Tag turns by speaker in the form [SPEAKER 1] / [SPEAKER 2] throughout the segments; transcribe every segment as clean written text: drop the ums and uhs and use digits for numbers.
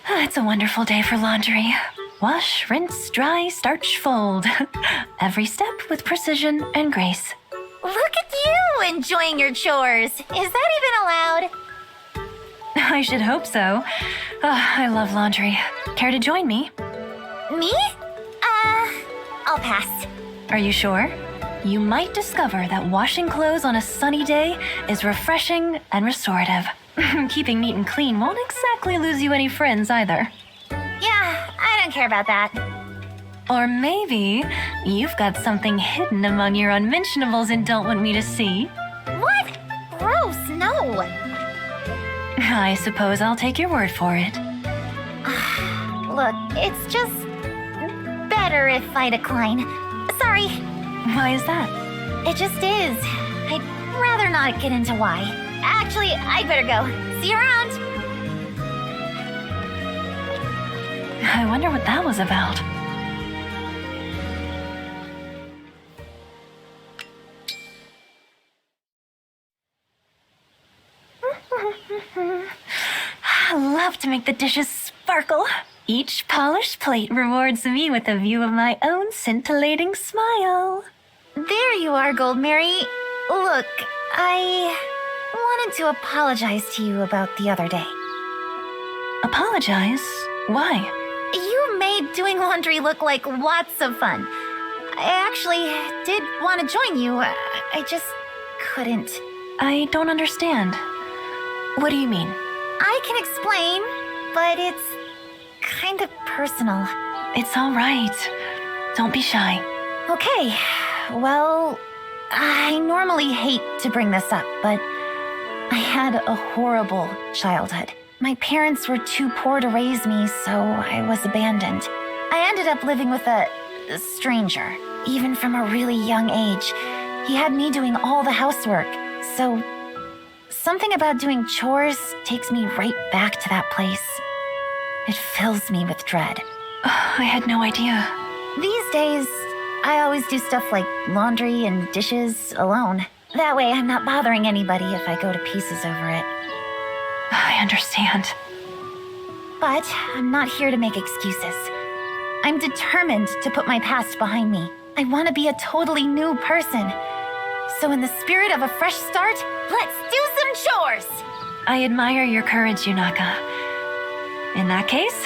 [SPEAKER 1] It's a wonderful day for laundry. Wash, rinse, dry, starch, fold. Every step with precision and grace.
[SPEAKER 2] Look at you enjoying your chores. Is that even allowed?
[SPEAKER 1] I should hope so. I love laundry. Care to join me?
[SPEAKER 2] Me? I'll pass.
[SPEAKER 1] Are you sure? You might discover that washing clothes on a sunny day is refreshing and restorative. Keeping neat and clean won't exactly lose you any friends either.
[SPEAKER 2] Yeah, I don't care about that.
[SPEAKER 1] Or maybe you've got something hidden among your unmentionables and don't want me to see.
[SPEAKER 2] What? Gross, no.
[SPEAKER 1] I suppose I'll take your word for it.
[SPEAKER 2] Look, it's just better if I decline. Sorry.
[SPEAKER 1] Why is that?
[SPEAKER 2] It just is. I'd rather not get into why. Actually, I'd better go. See you around.
[SPEAKER 1] I wonder what that was about. I love to make the dishes sparkle. Each polished plate rewards me with a view of my own scintillating smile.
[SPEAKER 2] There you are, Goldmary. Look, I wanted to apologize to you about the other day.
[SPEAKER 1] Apologize? Why?
[SPEAKER 2] You made doing laundry look like lots of fun. I actually did want to join you. I just couldn't.
[SPEAKER 1] I don't understand. What do you mean?
[SPEAKER 2] I can explain, but it's kind of personal.
[SPEAKER 1] It's all right. Don't be shy.
[SPEAKER 2] Okay, well, I normally hate to bring this up, but I had a horrible childhood. My parents were too poor to raise me, so I was abandoned. I ended up living with a stranger, even from a really young age. He had me doing all the housework, so something about doing chores takes me right back to that place. It fills me with dread.
[SPEAKER 1] I had no idea.
[SPEAKER 2] These days, I always do stuff like laundry and dishes alone. That way I'm not bothering anybody if I go to pieces over it.
[SPEAKER 1] I understand.
[SPEAKER 2] But I'm not here to make excuses. I'm determined to put my past behind me. I want to be a totally new person. So in the spirit of a fresh start, let's do some chores!
[SPEAKER 1] I admire your courage, Yunaka. In that case,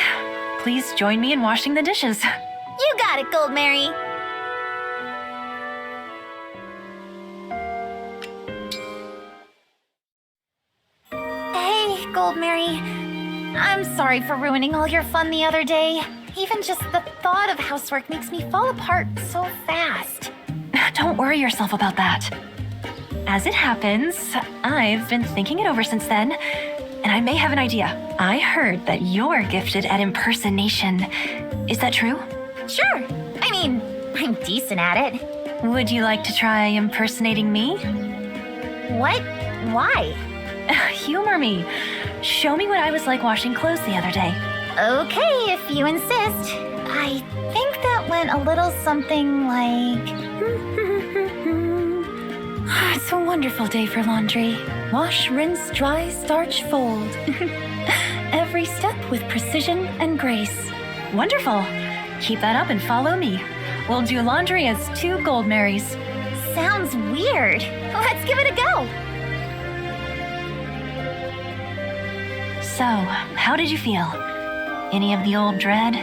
[SPEAKER 1] please join me in washing the dishes.
[SPEAKER 2] You got it, Goldmary. Hey, Goldmary. I'm sorry for ruining all your fun the other day. Even just the thought of housework makes me fall apart so fast.
[SPEAKER 1] Don't worry yourself about that. As it happens, I've been thinking it over since then, and I may have an idea. I heard that you're gifted at impersonation. Is that true?
[SPEAKER 2] Sure. I mean, I'm decent at it.
[SPEAKER 1] Would you like to try impersonating me?
[SPEAKER 2] What? Why?
[SPEAKER 1] Humor me. Show me what I was like washing clothes the other day.
[SPEAKER 2] Okay, if you insist. I think that went a little something like...
[SPEAKER 1] It's a wonderful day for laundry. Wash, rinse, dry, starch, fold. Every step with precision and grace. Wonderful. Keep that up and follow me. We'll do laundry as two Goldmarys.
[SPEAKER 2] Sounds weird. Let's give it a go.
[SPEAKER 1] So, how did you feel? Any of the old dread?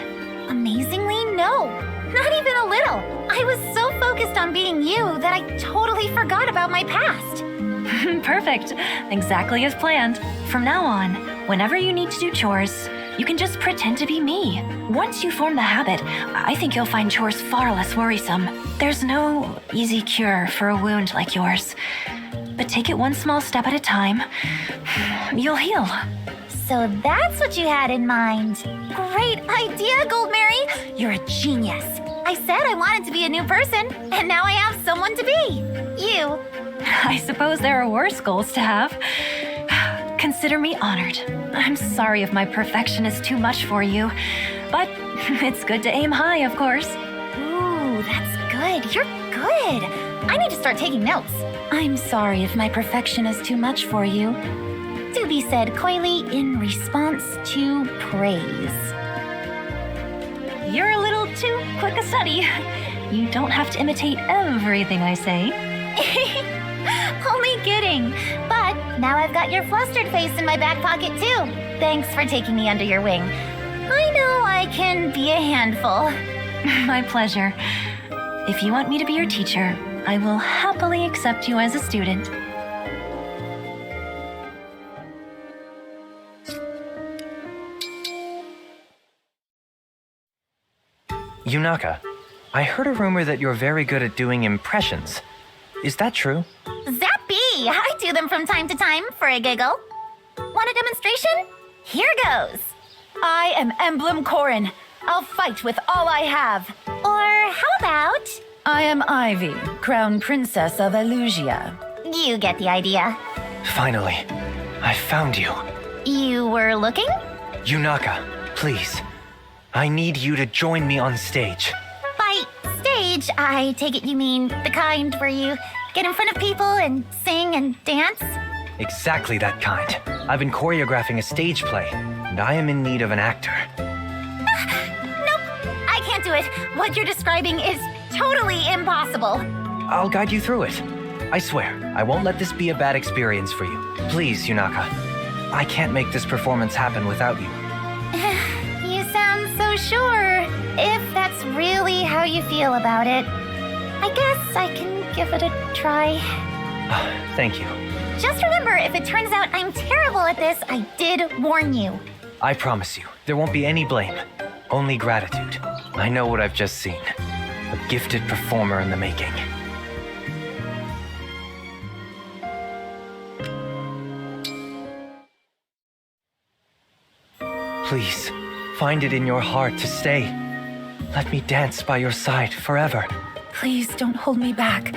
[SPEAKER 2] Amazingly, no. Not even a little. I was so focused on being you that I totally forgot about my past.
[SPEAKER 1] Perfect. Exactly as planned. From now on, whenever you need to do chores, you can just pretend to be me. Once you form the habit, I think you'll find chores far less worrisome. There's no easy cure for a wound like yours. But take it one small step at a time. You'll heal.
[SPEAKER 2] So that's what you had in mind. Great idea, Goldmary. You're a genius. I said I wanted to be a new person, and now I have someone to be. You.
[SPEAKER 1] I suppose there are worse goals to have. Consider me honored. I'm sorry if my perfection is too much for you, but it's good to aim high, of course.
[SPEAKER 2] Ooh, that's good. You're good. I need to start taking notes.
[SPEAKER 1] I'm sorry if my perfection is too much for you.
[SPEAKER 2] to be said coyly in response to praise.
[SPEAKER 1] You're a little too quick a study. You don't have to imitate everything I say.
[SPEAKER 2] Only kidding. But now I've got your flustered face in my back pocket too. Thanks for taking me under your wing. I know I can be a handful.
[SPEAKER 1] My pleasure. If you want me to be your teacher, I will happily accept you as a student.
[SPEAKER 3] Yunaka, I heard a rumor that you're very good at doing impressions. Is that true?
[SPEAKER 2] Zappy! I do them from time to time for a giggle. Want a demonstration? Here goes.
[SPEAKER 4] I am Emblem Corrin. I'll fight with all I have.
[SPEAKER 2] Or how about...
[SPEAKER 4] I am Ivy, Crown Princess of Elusia.
[SPEAKER 2] You get the idea.
[SPEAKER 3] Finally, I found you.
[SPEAKER 2] You were looking?
[SPEAKER 3] Yunaka, please. I need you to join me on stage.
[SPEAKER 2] By stage, I take it you mean the kind where you get in front of people and sing and dance?
[SPEAKER 3] Exactly that kind. I've been choreographing a stage play, and I am in need of an actor.
[SPEAKER 2] Nope, I can't do it. What you're describing is totally impossible.
[SPEAKER 3] I'll guide you through it. I swear, I won't let this be a bad experience for you. Please, Yunaka. I can't make this performance happen without you.
[SPEAKER 2] You sound so sure. If that's really how you feel about it, I guess I can give it a try.
[SPEAKER 3] Thank you.
[SPEAKER 2] Just remember, if it turns out I'm terrible at this, I did warn you.
[SPEAKER 3] I promise you, there won't be any blame. Only gratitude. I know what I've just seen. A gifted performer in the making. Please, find it in your heart to stay. Let me dance by your side forever.
[SPEAKER 4] Please don't hold me back.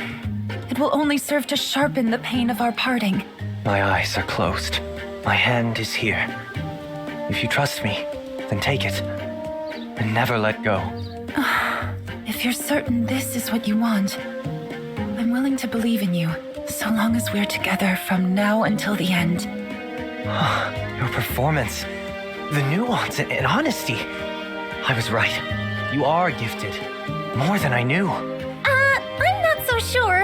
[SPEAKER 4] It will only serve to sharpen the pain of our parting.
[SPEAKER 3] My eyes are closed. My hand is here. If you trust me, then take it. And never let go.
[SPEAKER 4] If you're certain this is what you want, I'm willing to believe in you, so long as we're together from now until the end.
[SPEAKER 3] Your performance, the nuance and honesty. I was right. You are gifted. More than I knew.
[SPEAKER 2] I'm not so sure.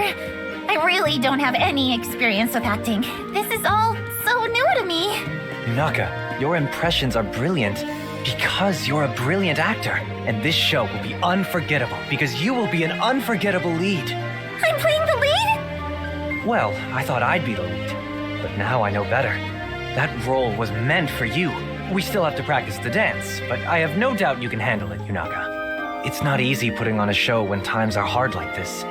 [SPEAKER 2] I really don't have any experience with acting. This is all so new to me.
[SPEAKER 3] Yunaka, your impressions are brilliant because you're a brilliant actor. And this show will be unforgettable because you will be an unforgettable lead.
[SPEAKER 2] I'm playing the lead?
[SPEAKER 3] Well, I thought I'd be the lead. But now I know better. That role was meant for you. We still have to practice the dance, but I have no doubt you can handle it, Yunaka. It's not easy putting on a show when times are hard like this.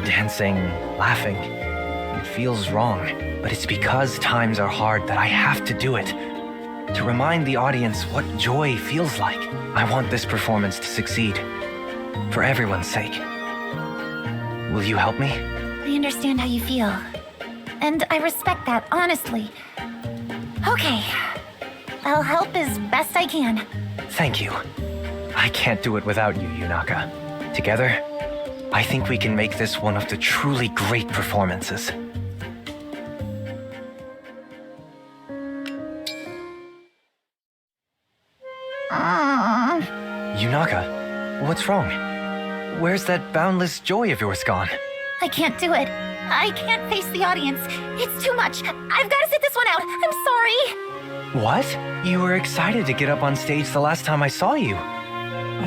[SPEAKER 3] Dancing, laughing, it feels wrong. But it's because times are hard that I have to do it. To remind the audience what joy feels like. I want this performance to succeed. For everyone's sake. Will you help me?
[SPEAKER 2] I understand how you feel. And I respect that, honestly. Okay. I'll help as best I can.
[SPEAKER 3] Thank you. I can't do it without you, Yunaka. Together, I think we can make this one of the truly great performances. Yunaka, what's wrong? Where's that boundless joy of yours gone?
[SPEAKER 2] I can't do it. I can't face the audience. It's too much. I've got to sit this one out. I'm sorry.
[SPEAKER 3] What? You were excited to get up on stage the last time I saw you.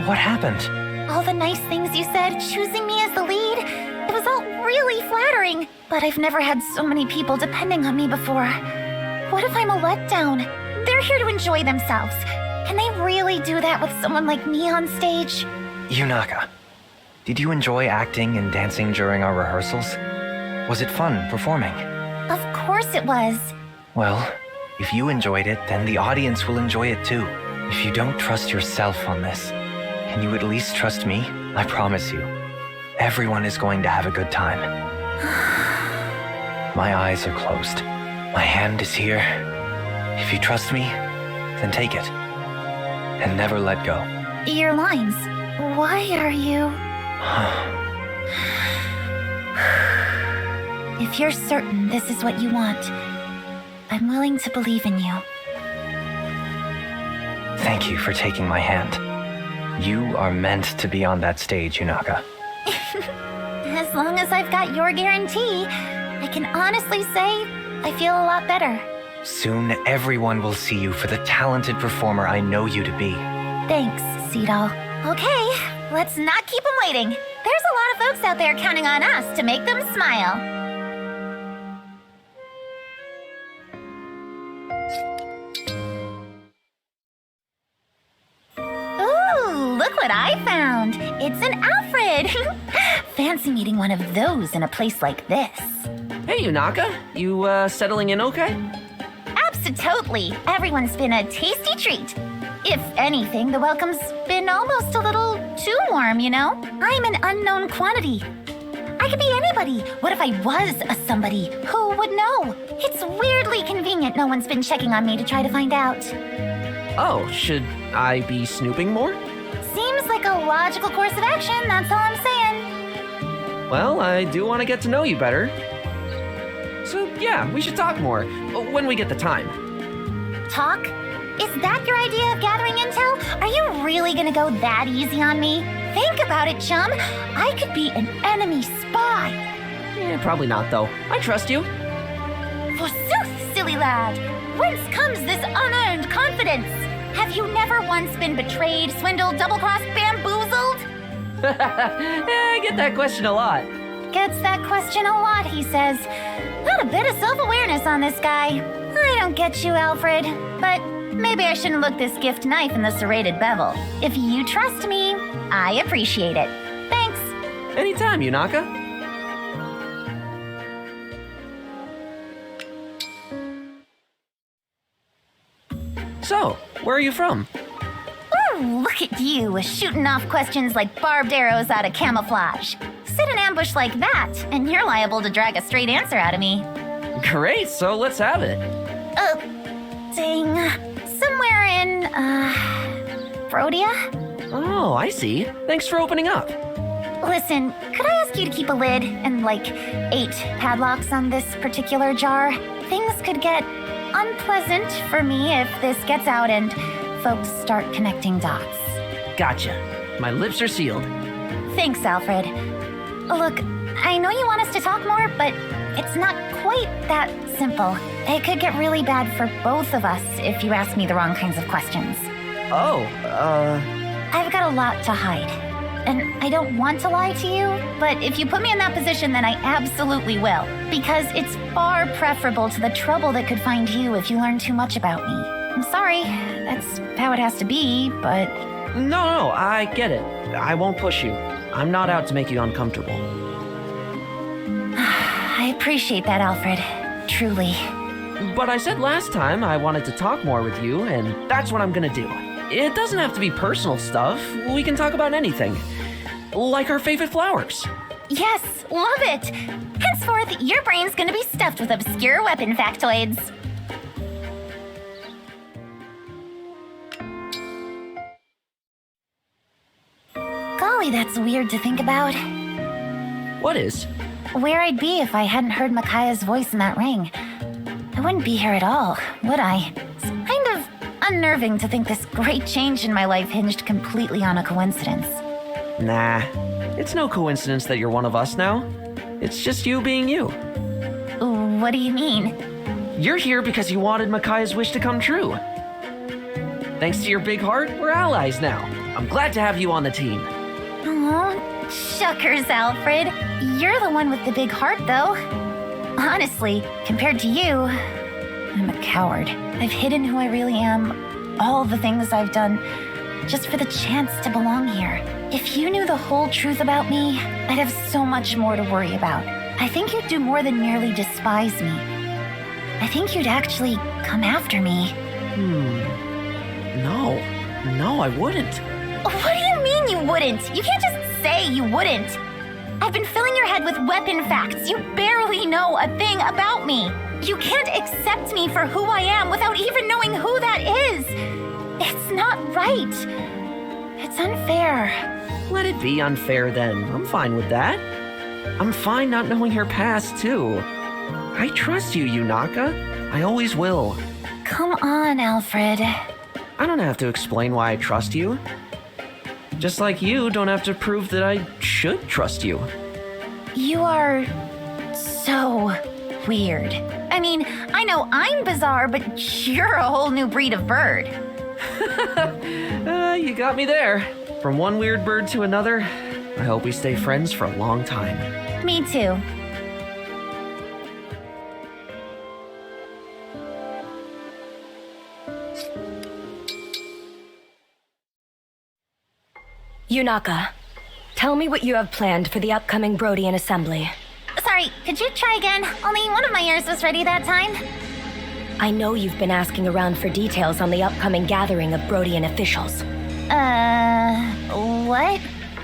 [SPEAKER 3] What happened?
[SPEAKER 2] All the nice things you said, choosing me as the lead, it was all really flattering. But I've never had so many people depending on me before. What if I'm a letdown? They're here to enjoy themselves. Can they really do that with someone like me on stage?
[SPEAKER 3] Yunaka, did you enjoy acting and dancing during our rehearsals? Was it fun performing?
[SPEAKER 2] Of course it was.
[SPEAKER 3] Well, if you enjoyed it, then the audience will enjoy it too. If you don't trust yourself on this, can you at least trust me? I promise you, everyone is going to have a good time. My eyes are closed. My hand is here. If you trust me, then take it. And never let go.
[SPEAKER 2] Your lines. Why are you... If you're certain this is what you want, I I'm willing to believe in you.
[SPEAKER 3] Thank you for taking my hand. You are meant to be on that stage, Yunaka.
[SPEAKER 2] As long as I've got your guarantee, I can honestly say I feel a lot better.
[SPEAKER 3] Soon, everyone will see you for the talented performer I know you to be.
[SPEAKER 2] Thanks, Seadall. Okay, let's not keep them waiting. There's a lot of folks out there counting on us to make them smile. Ooh, look what I found. It's an Alfred. Fancy meeting one of those in a place like this.
[SPEAKER 5] Hey, Yunaka. You, settling in okay?
[SPEAKER 2] Absolutely. Everyone's been a tasty treat. If anything, the welcome's been almost a little too warm, you know? I'm an unknown quantity. I could be anybody. What if I was a somebody? Who would know? It's weirdly convenient no one's been checking on me to try to find out.
[SPEAKER 5] Oh, should I be snooping more?
[SPEAKER 2] Seems like a logical course of action, that's all I'm saying.
[SPEAKER 5] Well, I do want to get to know you better. So, yeah, we should talk more, when we get the time.
[SPEAKER 2] Talk? Is that your idea of gathering intel? Are you really gonna go that easy on me? Think about it, chum. I could be an enemy spy.
[SPEAKER 5] Yeah, probably not, though. I trust you.
[SPEAKER 2] Forsooth, silly lad. Whence comes this unearned confidence? Have you never once been betrayed, swindled, double-crossed, bamboozled?
[SPEAKER 5] I get that question a lot.
[SPEAKER 2] Gets that question a lot, he says. Not a bit of self-awareness on this guy. I don't get you, Alfred, but maybe I shouldn't look this gift knife in the serrated bevel. If you trust me, I appreciate it. Thanks.
[SPEAKER 5] Anytime, Yunaka. So, where are you from?
[SPEAKER 2] Ooh, look at you, shooting off questions like barbed arrows out of camouflage. Sit an ambush like that, and you're liable to drag a straight answer out of me.
[SPEAKER 5] Great, so let's have it.
[SPEAKER 2] Dang. Somewhere in, Brodia?
[SPEAKER 5] Oh, I see. Thanks for opening up.
[SPEAKER 2] Listen, could I ask you to keep a lid and, 8 padlocks on this particular jar? Things could get unpleasant for me if this gets out and folks start connecting dots.
[SPEAKER 5] Gotcha. My lips are sealed.
[SPEAKER 2] Thanks, Alfred. Look, I know you want us to talk more, but it's not quite that simple. It could get really bad for both of us if you ask me the wrong kinds of questions.
[SPEAKER 5] Oh,
[SPEAKER 2] I've got a lot to hide. And I don't want to lie to you, but if you put me in that position, then I absolutely will. Because it's far preferable to the trouble that could find you if you learn too much about me. I'm sorry, that's how it has to be, but...
[SPEAKER 5] No, I get it. I won't push you. I'm not out to make you uncomfortable.
[SPEAKER 2] I appreciate that, Alfred. Truly.
[SPEAKER 5] But I said last time I wanted to talk more with you, and that's what I'm gonna do. It doesn't have to be personal stuff. We can talk about anything. Like our favorite flowers.
[SPEAKER 2] Yes, love it! Henceforth, your brain's gonna be stuffed with obscure weapon factoids. Golly, that's weird to think about.
[SPEAKER 5] What is?
[SPEAKER 2] Where I'd be if I hadn't heard Micaiah's voice in that ring. I wouldn't be here at all, would I? It's kind of unnerving to think this great change in my life hinged completely on a coincidence.
[SPEAKER 5] Nah, it's no coincidence that you're one of us now. It's just you being you.
[SPEAKER 2] What do you mean?
[SPEAKER 5] You're here because you wanted Micaiah's wish to come true. Thanks to your big heart, we're allies now. I'm glad to have you on the team.
[SPEAKER 2] Oh, shuckers, Alfred. You're the one with the big heart, though. Honestly, compared to you, I'm a coward. I've hidden who I really am, all the things I've done, just for the chance to belong here. If you knew the whole truth about me, I'd have so much more to worry about. I think you'd do more than merely despise me. I think you'd actually come after me.
[SPEAKER 5] No, I wouldn't.
[SPEAKER 2] What do you mean you wouldn't? You can't just say you wouldn't. I've been filling your head with weapon facts. You barely know a thing about me. You can't accept me for who I am without even knowing who that is. It's not right. It's unfair.
[SPEAKER 5] Let it be unfair then. I'm fine with that. I'm fine not knowing your past, too. I trust you, Yunaka. I always will.
[SPEAKER 2] Come on, Alfred.
[SPEAKER 5] I don't have to explain why I trust you. Just like you don't have to prove that I should trust you.
[SPEAKER 2] You are so weird. I mean, I know I'm bizarre, but you're a whole new breed of bird.
[SPEAKER 5] You got me there. From one weird bird to another, I hope we stay friends for a long time.
[SPEAKER 2] Me too.
[SPEAKER 1] Yunaka, tell me what you have planned for the upcoming Brodian Assembly.
[SPEAKER 2] Sorry, could you try again? Only one of my ears was ready that time.
[SPEAKER 1] I know you've been asking around for details on the upcoming gathering of Brodian officials.
[SPEAKER 2] What?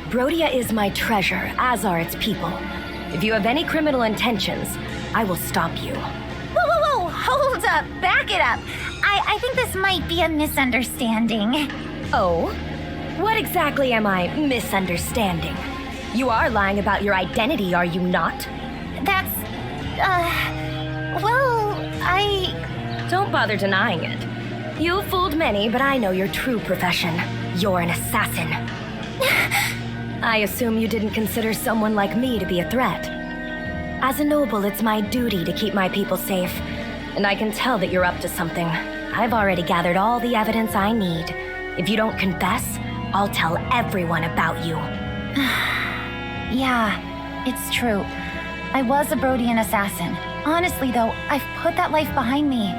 [SPEAKER 1] Brodia is my treasure, as are its people. If you have any criminal intentions, I will stop you.
[SPEAKER 2] Whoa, hold up, back it up. I think this might be a misunderstanding.
[SPEAKER 1] Oh? What exactly am I misunderstanding? You are lying about your identity, are you not?
[SPEAKER 2] That's,
[SPEAKER 1] Don't bother denying it. You fooled many, but I know your true profession. You're an assassin. I assume you didn't consider someone like me to be a threat. As a noble, it's my duty to keep my people safe, and I can tell that you're up to something. I've already gathered all the evidence I need. If you don't confess, I'll tell everyone about you.
[SPEAKER 2] Yeah, it's true. I was a Brodian assassin. Honestly, though, I've put that life behind me.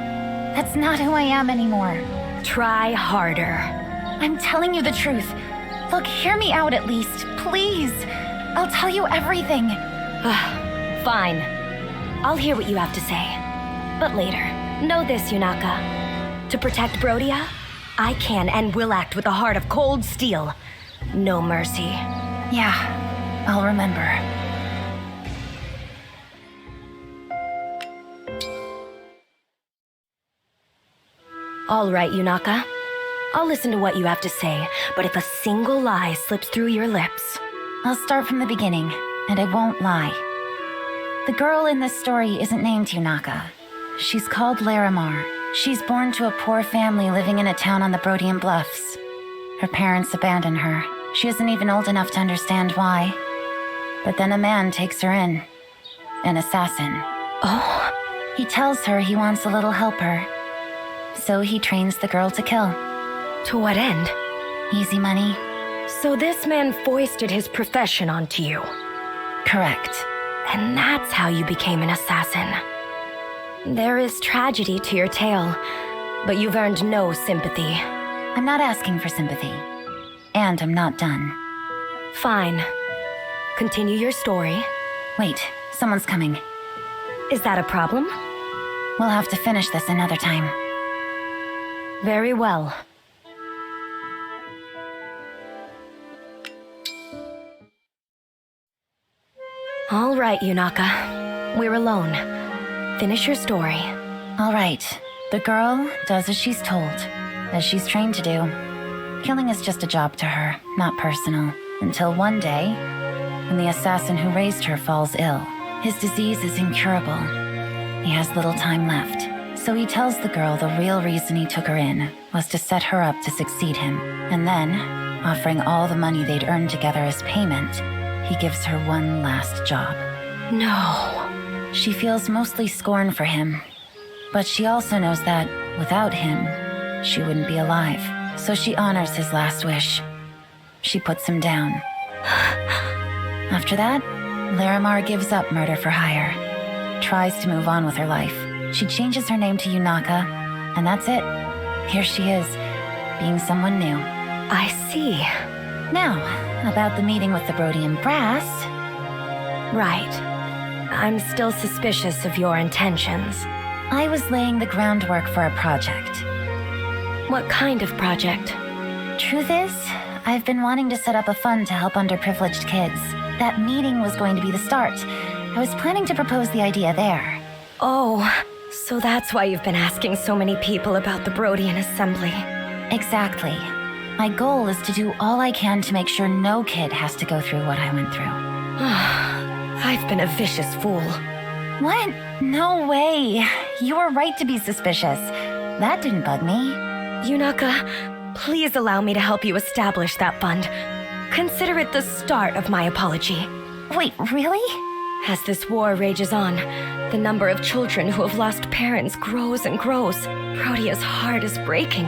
[SPEAKER 2] That's not who I am anymore.
[SPEAKER 1] Try harder.
[SPEAKER 2] I'm telling you the truth. Look, hear me out at least, please. I'll tell you everything.
[SPEAKER 1] Fine. I'll hear what you have to say. But later. Know this, Yunaka. To protect Brodia, I can and will act with a heart of cold steel. No mercy.
[SPEAKER 2] Yeah, I'll remember.
[SPEAKER 1] All right, Yunaka. I'll listen to what you have to say, but if a single lie slips through your lips...
[SPEAKER 2] I'll start from the beginning, and I won't lie. The girl in this story isn't named Yunaka. She's called Larimar. She's born to a poor family living in a town on the Brodian Bluffs. Her parents abandon her. She isn't even old enough to understand why. But then a man takes her in. An assassin.
[SPEAKER 1] Oh?
[SPEAKER 2] He tells her he wants a little helper. So he trains the girl to kill.
[SPEAKER 1] To what end?
[SPEAKER 2] Easy money.
[SPEAKER 1] So this man foisted his profession onto you.
[SPEAKER 2] Correct.
[SPEAKER 1] And that's how you became an assassin. There is tragedy to your tale, but you've earned no sympathy.
[SPEAKER 2] I'm not asking for sympathy. And I'm not done.
[SPEAKER 1] Fine. Continue your story.
[SPEAKER 2] Wait, someone's coming.
[SPEAKER 1] Is that a problem?
[SPEAKER 2] We'll have to finish this another time.
[SPEAKER 1] Very well. All right, Yunaka. We're alone. Finish your story.
[SPEAKER 2] All right. The girl does as she's told, as she's trained to do. Killing is just a job to her, not personal. Until one day, when the assassin who raised her falls ill. His disease is incurable. He has little time left. So he tells the girl the real reason he took her in was to set her up to succeed him. And then, offering all the money they'd earned together as payment, he gives her one last job.
[SPEAKER 1] No.
[SPEAKER 2] She feels mostly scorn for him, but she also knows that, without him, she wouldn't be alive. So she honors his last wish. She puts him down. After that, Larimar gives up murder for hire. Tries to move on with her life. She changes her name to Yunaka, and that's it. Here she is, being someone new.
[SPEAKER 1] I see.
[SPEAKER 2] Now, about the meeting with the Brodian brass.
[SPEAKER 1] Right. I'm still suspicious of your intentions.
[SPEAKER 2] I was laying the groundwork for a project.
[SPEAKER 1] What kind of project?
[SPEAKER 2] Truth is, I've been wanting to set up a fund to help underprivileged kids. That meeting was going to be the start. I was planning to propose the idea there.
[SPEAKER 1] Oh, so that's why you've been asking so many people about the Brodian Assembly.
[SPEAKER 2] Exactly. My goal is to do all I can to make sure no kid has to go through what I went through.
[SPEAKER 1] I've been a vicious fool.
[SPEAKER 2] What? No way. You were right to be suspicious. That didn't bug me.
[SPEAKER 6] Yunaka, please allow me to help you establish that fund. Consider it the start of my apology.
[SPEAKER 2] Wait, really?
[SPEAKER 6] As this war rages on, the number of children who have lost parents grows and grows. Protea's heart is breaking.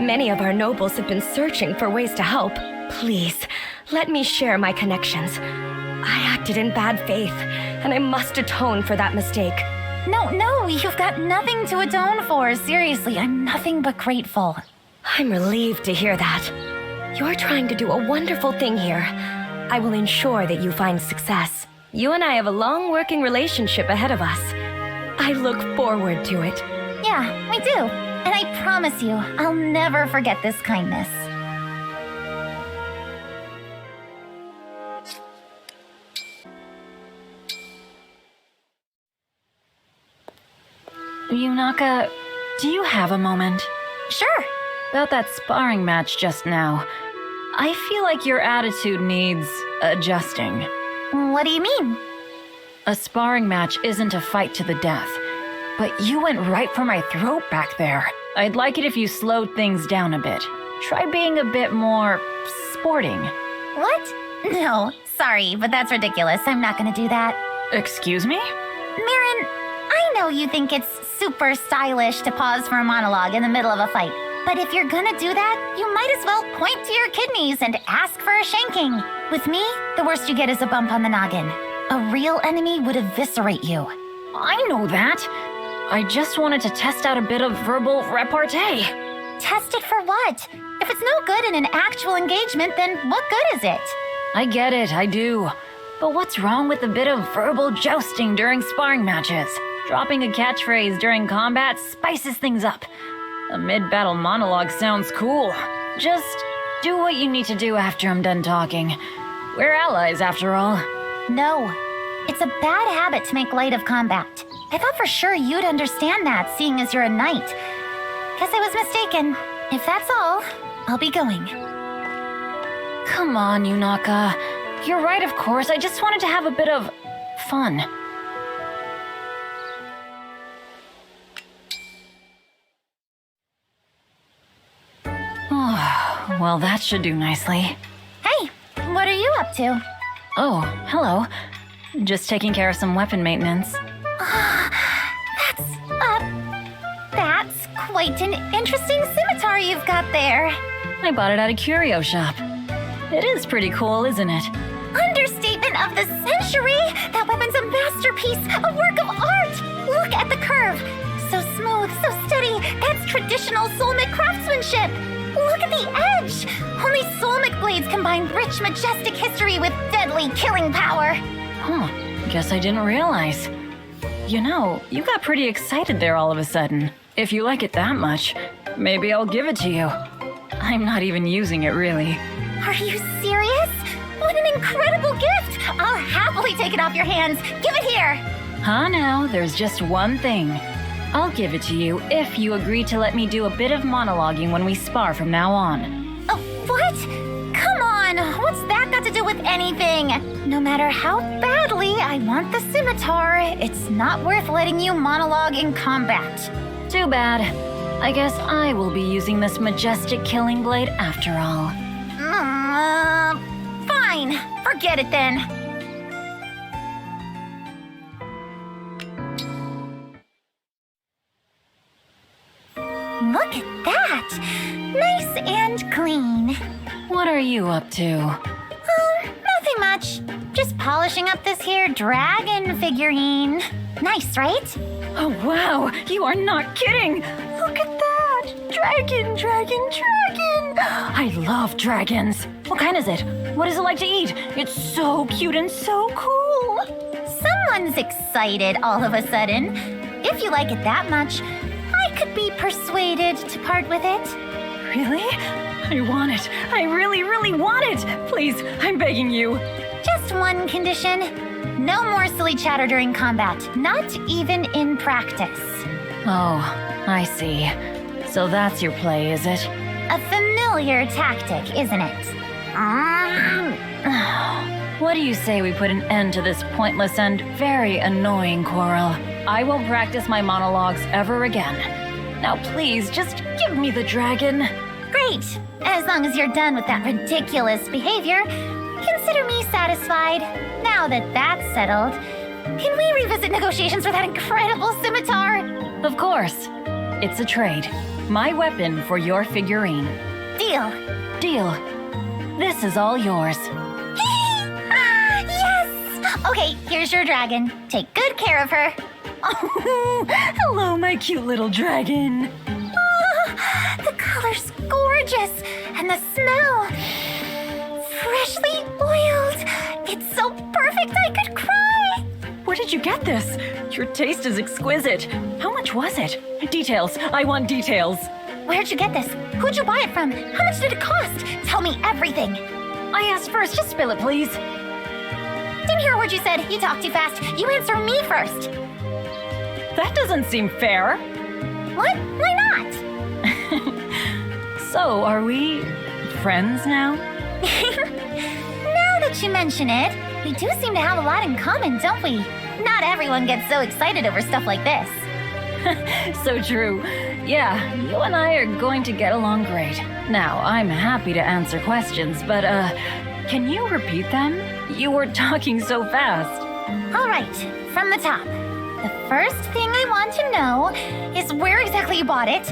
[SPEAKER 6] Many of our nobles have been searching for ways to help. Please, let me share my connections. I acted in bad faith, and I must atone for that mistake.
[SPEAKER 2] No, you've got nothing to atone for. Seriously, I'm nothing but grateful.
[SPEAKER 6] I'm relieved to hear that. You're trying to do a wonderful thing here. I will ensure that you find success. You and I have a long working relationship ahead of us. I look forward to it.
[SPEAKER 2] Yeah, we do. And I promise you, I'll never forget this kindness.
[SPEAKER 7] Yunaka, do you have a moment?
[SPEAKER 2] Sure.
[SPEAKER 7] About that sparring match just now. I feel like your attitude needs adjusting.
[SPEAKER 2] What do you mean?
[SPEAKER 7] A sparring match isn't a fight to the death. But you went right for my throat back there. I'd like it if you slowed things down a bit. Try being a bit more sporting.
[SPEAKER 2] What? No, sorry, but that's ridiculous. I'm not gonna do that.
[SPEAKER 7] Excuse me?
[SPEAKER 2] Mirren, I know you think it's super stylish to pause for a monologue in the middle of a fight. But if you're gonna do that, you might as well point to your kidneys and ask for a shanking. With me, the worst you get is a bump on the noggin. A real enemy would eviscerate you.
[SPEAKER 7] I know that. I just wanted to test out a bit of verbal repartee.
[SPEAKER 2] Test it for what? If it's no good in an actual engagement, then what good is it?
[SPEAKER 7] I get it, I do. But what's wrong with a bit of verbal jousting during sparring matches? Dropping a catchphrase during combat spices things up. A mid-battle monologue sounds cool. Just do what you need to do after I'm done talking. We're allies, after all.
[SPEAKER 2] No. It's a bad habit to make light of combat. I thought for sure you'd understand that, seeing as you're a knight. Guess I was mistaken. If that's all, I'll be going.
[SPEAKER 7] Come on, Yunaka. You're right, of course. I just wanted to have a bit of fun. Oh, well, that should do nicely.
[SPEAKER 2] Hey, what are you up to?
[SPEAKER 7] Oh, hello. Just taking care of some weapon maintenance.
[SPEAKER 2] That's quite an interesting scimitar you've got there.
[SPEAKER 7] I bought it at a curio shop. It is pretty cool, isn't it?
[SPEAKER 2] Understatement of the century! That weapon's a masterpiece, a work of art! Look at the curve! So smooth, so steady, that's traditional Solmic craftsmanship! Look at the edge! Only Solmic blades combine rich, majestic history with deadly killing power!
[SPEAKER 7] Huh, guess I didn't realize. You know, you got pretty excited there all of a sudden. If you like it that much, maybe I'll give it to you. I'm not even using it, really.
[SPEAKER 2] Are you serious? What an incredible gift! I'll happily take it off your hands. Give it here!
[SPEAKER 7] Huh now, there's just one thing. I'll give it to you if you agree to let me do a bit of monologuing when we spar from now on.
[SPEAKER 2] Oh, what? Come on, what's that got to do with anything? No matter how badly I want the scimitar, it's not worth letting you monologue in combat.
[SPEAKER 7] Too bad. I guess I will be using this majestic killing blade after all.
[SPEAKER 2] Fine. Forget it then. Look at that! Nice and clean.
[SPEAKER 7] What are you up to?
[SPEAKER 2] Nothing much. Just polishing up this here dragon figurine. Nice, right?
[SPEAKER 7] Oh wow, you are not kidding! Look at that! Dragon, dragon, dragon! I love dragons. What kind is it? What is it like to eat? It's so cute and so cool!
[SPEAKER 2] Someone's excited all of a sudden. If you like it that much, I could be persuaded to part with it.
[SPEAKER 7] Really? I want it. I really, really want it! Please, I'm begging you.
[SPEAKER 2] Just one condition. No more silly chatter during combat, not even in practice.
[SPEAKER 7] Oh, I see. So that's your play, is it?
[SPEAKER 2] A familiar tactic, isn't it?
[SPEAKER 7] What do you say we put an end to this pointless and very annoying quarrel? I won't practice my monologues ever again. Now please, just give me the dragon.
[SPEAKER 2] Great! As long as you're done with that ridiculous behavior, consider me satisfied. Now that that's settled, can we revisit negotiations for that incredible scimitar?
[SPEAKER 7] Of course. It's a trade. My weapon for your figurine.
[SPEAKER 2] Deal.
[SPEAKER 7] Deal. This is all yours.
[SPEAKER 2] Yes! Okay, here's your dragon. Take good care of her.
[SPEAKER 7] Oh, hello, my cute little dragon.
[SPEAKER 2] The color's gorgeous, and the smell freshly oiled. It's so perfect I could cry.
[SPEAKER 7] Where did you get this? Your taste is exquisite. How much was it? Details. I want details.
[SPEAKER 2] Where'd you get this? Who'd you buy it from? How much did it cost? Tell me everything.
[SPEAKER 7] I asked first. Just spill it, please.
[SPEAKER 2] Didn't hear a word you said. You talk too fast. You answer me first.
[SPEAKER 7] That doesn't seem fair.
[SPEAKER 2] What? Why not?
[SPEAKER 7] So, are we friends now?
[SPEAKER 2] Now that you mention it, we do seem to have a lot in common, don't we? Not everyone gets so excited over stuff like this.
[SPEAKER 7] So true. Yeah, you and I are going to get along great. Now, I'm happy to answer questions, but, can you repeat them? You were talking so fast.
[SPEAKER 2] All right, from the top. The first thing I want to know is where exactly you bought it.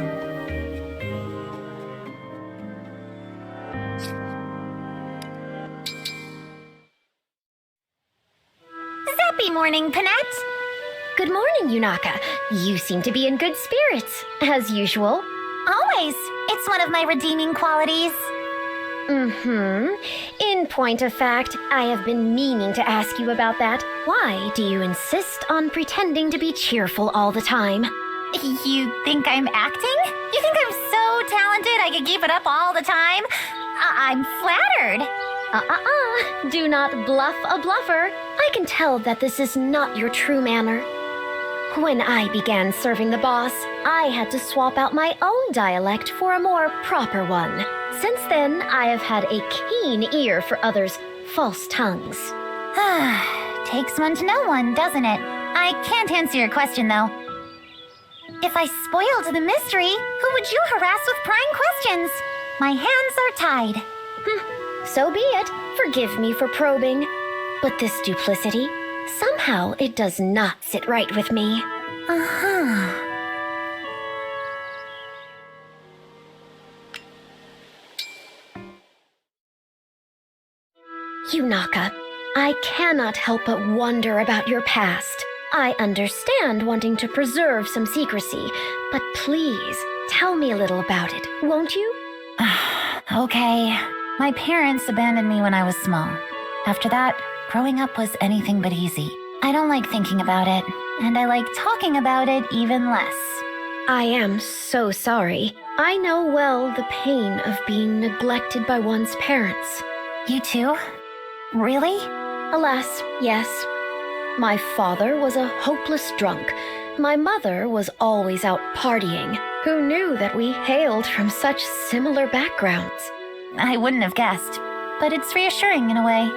[SPEAKER 2] Zappy morning, Panette.
[SPEAKER 6] Good morning, Yunaka. You seem to be in good spirits, as usual.
[SPEAKER 2] Always. It's one of my redeeming qualities.
[SPEAKER 6] In point of fact, I have been meaning to ask you about that. Why do you insist on pretending to be cheerful all the time?
[SPEAKER 2] You think I'm acting? You think I'm so talented I could keep it up all the time? I'm flattered.
[SPEAKER 6] Do not bluff a bluffer. I can tell that this is not your true manner. When I began serving the boss, I had to swap out my own dialect for a more proper one. Since then, I have had a keen ear for others' false tongues.
[SPEAKER 2] Takes one to know one, doesn't it? I can't answer your question, though. If I spoiled the mystery, who would you harass with prying questions? My hands are tied.
[SPEAKER 6] So be it. Forgive me for probing. But this duplicity, somehow it does not sit right with me. Yunaka, I cannot help but wonder about your past. I understand wanting to preserve some secrecy, but please tell me a little about it, won't you?
[SPEAKER 2] Okay. My parents abandoned me when I was small. After that, growing up was anything but easy. I don't like thinking about it, and I like talking about it even less.
[SPEAKER 6] I am so sorry. I know well the pain of being neglected by one's parents.
[SPEAKER 2] You too? Really?
[SPEAKER 6] Alas, yes. My father was a hopeless drunk. My mother was always out partying. Who knew that we hailed from such similar backgrounds?
[SPEAKER 2] I wouldn't have guessed, but it's reassuring in a way.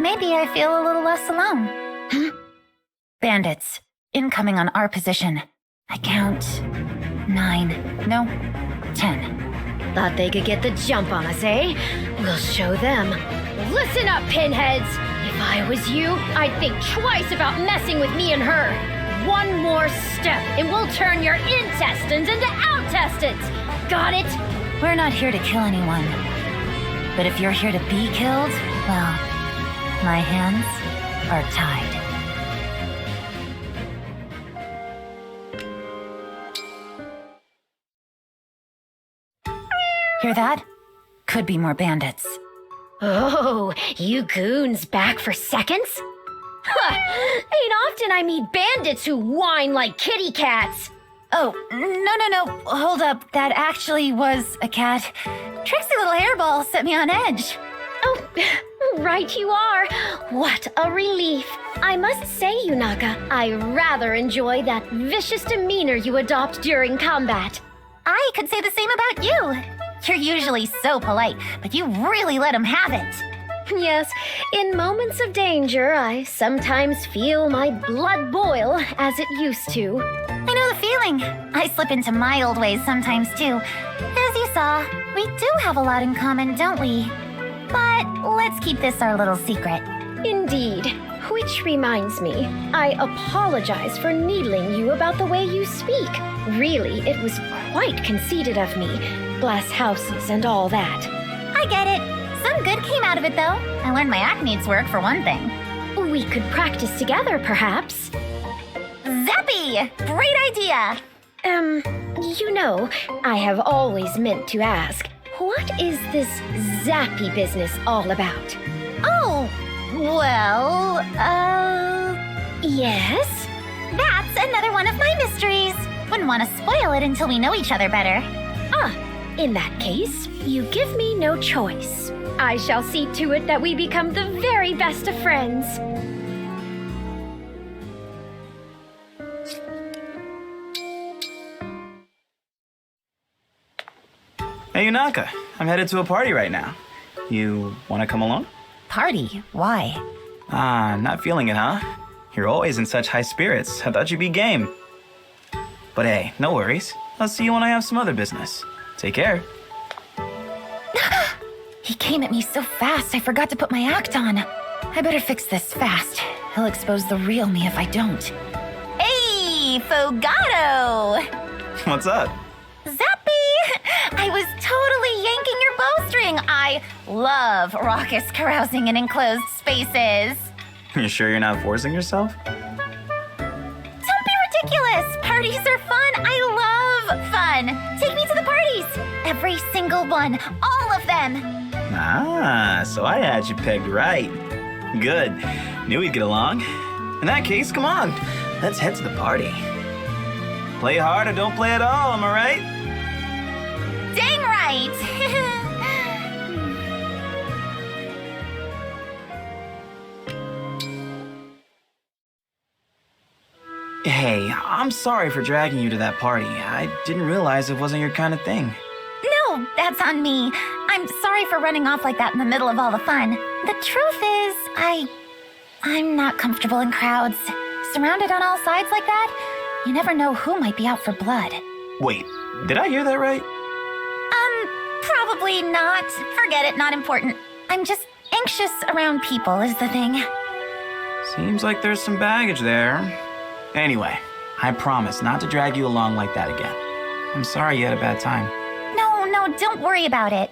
[SPEAKER 2] Maybe I feel a little less alone. Bandits, incoming on our position. I count 9, no, 10.
[SPEAKER 6] Thought they could get the jump on us, eh? We'll show them. Listen up, pinheads! If I was you, I'd think twice about messing with me and her. One more step, and we'll turn your intestines into outtestines! Got it?
[SPEAKER 2] We're not here to kill anyone. But if you're here to be killed, well, my hands are tied. Hear that? Could be more bandits.
[SPEAKER 6] Oh, you goons back for seconds? Ain't often I meet bandits who whine like kitty cats.
[SPEAKER 2] Oh, no. Hold up. That actually was a cat. Tricksy little hairball set me on edge.
[SPEAKER 6] Oh, right you are. What a relief. I must say, Yunaka, I rather enjoy that vicious demeanor you adopt during combat.
[SPEAKER 2] I could say the same about you. You're usually so polite, but you really let him have it.
[SPEAKER 6] Yes, in moments of danger, I sometimes feel my blood boil as it used to.
[SPEAKER 2] I know the feeling. I slip into my old ways sometimes too. As you saw, we do have a lot in common, don't we? But let's keep this our little secret.
[SPEAKER 6] Indeed. Which reminds me, I apologize for needling you about the way you speak. Really, it was quite conceited of me. Glass houses and all that.
[SPEAKER 2] I get it. Some good came out of it, though. I learned my acne's work, for one thing.
[SPEAKER 6] We could practice together, perhaps.
[SPEAKER 2] Zappy! Great idea!
[SPEAKER 6] You know, I have always meant to ask, what is this zappy business all about?
[SPEAKER 2] Oh, well,
[SPEAKER 6] Yes?
[SPEAKER 2] that's another one of my mysteries. Wouldn't want to spoil it until we know each other better.
[SPEAKER 6] Ah, in that case, you give me no choice. I shall see to it that we become the very best of friends.
[SPEAKER 8] Hey, Yunaka, I'm headed to a party right now. You want to come along?
[SPEAKER 2] Party? Why?
[SPEAKER 8] Ah, not feeling it, huh? You're always in such high spirits. I thought you'd be game. But hey, no worries. I'll see you when I have some other business. Take care.
[SPEAKER 4] He came at me so fast, I forgot to put my act on. I better fix this fast. He'll expose the real me if I don't.
[SPEAKER 2] Hey, Fogato!
[SPEAKER 8] What's up?
[SPEAKER 2] Zappy! I was totally yanking your bowstring. I love raucous carousing in enclosed spaces.
[SPEAKER 8] You sure you're not forcing yourself?
[SPEAKER 2] Don't be ridiculous. Parties are fun. I love fun. Take me to the parties. Every single one. All of them.
[SPEAKER 8] Ah, so I had you pegged right. Good. Knew we'd get along. In that case, come on. Let's head to the party. Play hard or don't play at all, am I right?
[SPEAKER 2] Dang right.
[SPEAKER 8] Hey, I'm sorry for dragging you to that party. I didn't realize it wasn't your kind of thing.
[SPEAKER 2] No, that's on me. I'm sorry for running off like that in the middle of all the fun. The truth is, I'm not comfortable in crowds. Surrounded on all sides like that, you never know who might be out for blood.
[SPEAKER 8] Wait, did I hear that right?
[SPEAKER 2] Probably not. Forget it, not important. I'm just anxious around people is the thing.
[SPEAKER 8] Seems like there's some baggage there. Anyway, I promise not to drag you along like that again. I'm sorry you had a bad time.
[SPEAKER 2] No, don't worry about it.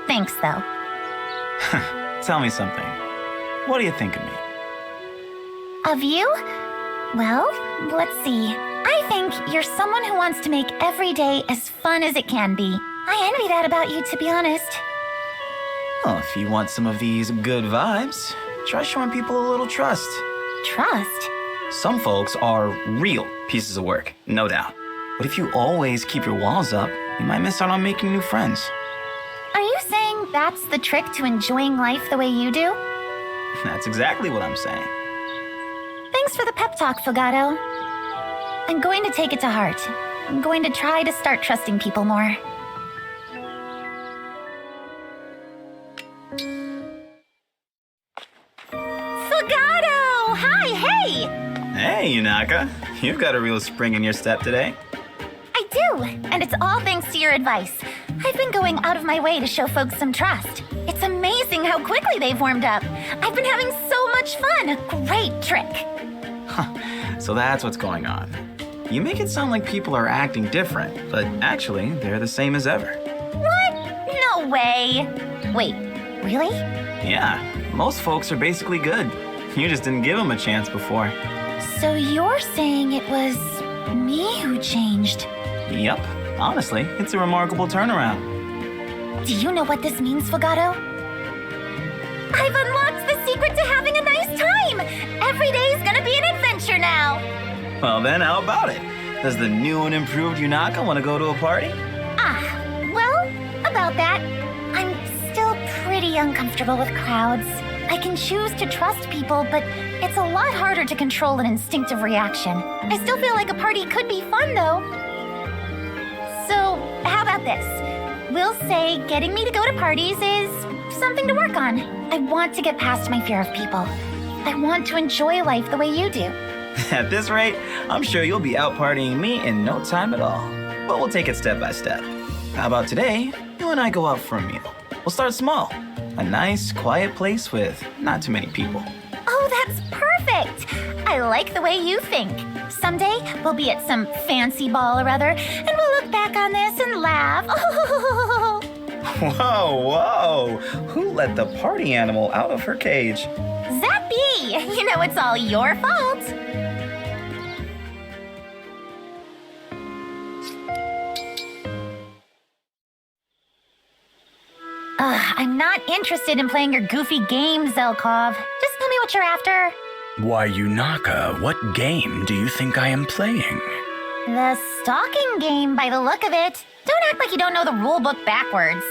[SPEAKER 2] Thanks, though.
[SPEAKER 8] Tell me something. What do you think of me?
[SPEAKER 2] Of you? Well, let's see. I think you're someone who wants to make every day as fun as it can be. I envy that about you, to be honest.
[SPEAKER 8] Well, if you want some of these good vibes, try showing people a little trust.
[SPEAKER 2] Trust?
[SPEAKER 8] Some folks are real pieces of work, no doubt. But if you always keep your walls up, you might miss out on making new friends.
[SPEAKER 2] Are you saying that's the trick to enjoying life the way you do?
[SPEAKER 8] That's exactly what I'm saying.
[SPEAKER 2] Thanks for the pep talk, Fogato. I'm going to take it to heart. I'm going to try to start trusting people more. Fogato! Hi, hey!
[SPEAKER 8] Hey, Yunaka. You've got a real spring in your step today.
[SPEAKER 2] I do, and it's all thanks to your advice. I've been going out of my way to show folks some trust. It's amazing how quickly they've warmed up. I've been having so much fun. Great trick.
[SPEAKER 8] So that's what's going on. You make it sound like people are acting different, but actually, they're the same as ever.
[SPEAKER 2] What? No way. Wait, really?
[SPEAKER 8] Yeah, most folks are basically good. You just didn't give them a chance before.
[SPEAKER 2] So you're saying it was me who changed?
[SPEAKER 8] Yep, honestly, it's a remarkable turnaround.
[SPEAKER 2] Do you know what this means, Fogato? I've unlocked the secret to having a nice time! Every day's gonna be an adventure now!
[SPEAKER 8] Well then, how about it? Does the new and improved Yunaka want to go to a party?
[SPEAKER 2] Well, about that, I'm still pretty uncomfortable with crowds. I can choose to trust people, but it's a lot harder to control an instinctive reaction. I still feel like a party could be fun, though. So, how about this? We'll say getting me to go to parties is something to work on. I want to get past my fear of people. I want to enjoy life the way you do.
[SPEAKER 8] At this rate, I'm sure you'll be out partying me in no time at all. But we'll take it step by step. How about today, you and I go out for a meal? We'll start small. A nice, quiet place with not too many people.
[SPEAKER 2] Oh, that's perfect! I like the way you think. Someday, we'll be at some fancy ball or other, and we'll look back on this and laugh.
[SPEAKER 8] Whoa, whoa! Who let the party animal out of her cage?
[SPEAKER 2] Zappy! You know it's all your fault. I'm not interested in playing your goofy games, Zelkov. Just tell me what you're after.
[SPEAKER 9] Why, Yunaka, what game do you think I am playing?
[SPEAKER 2] The stalking game, by the look of it. Don't act like you don't know the rulebook backwards.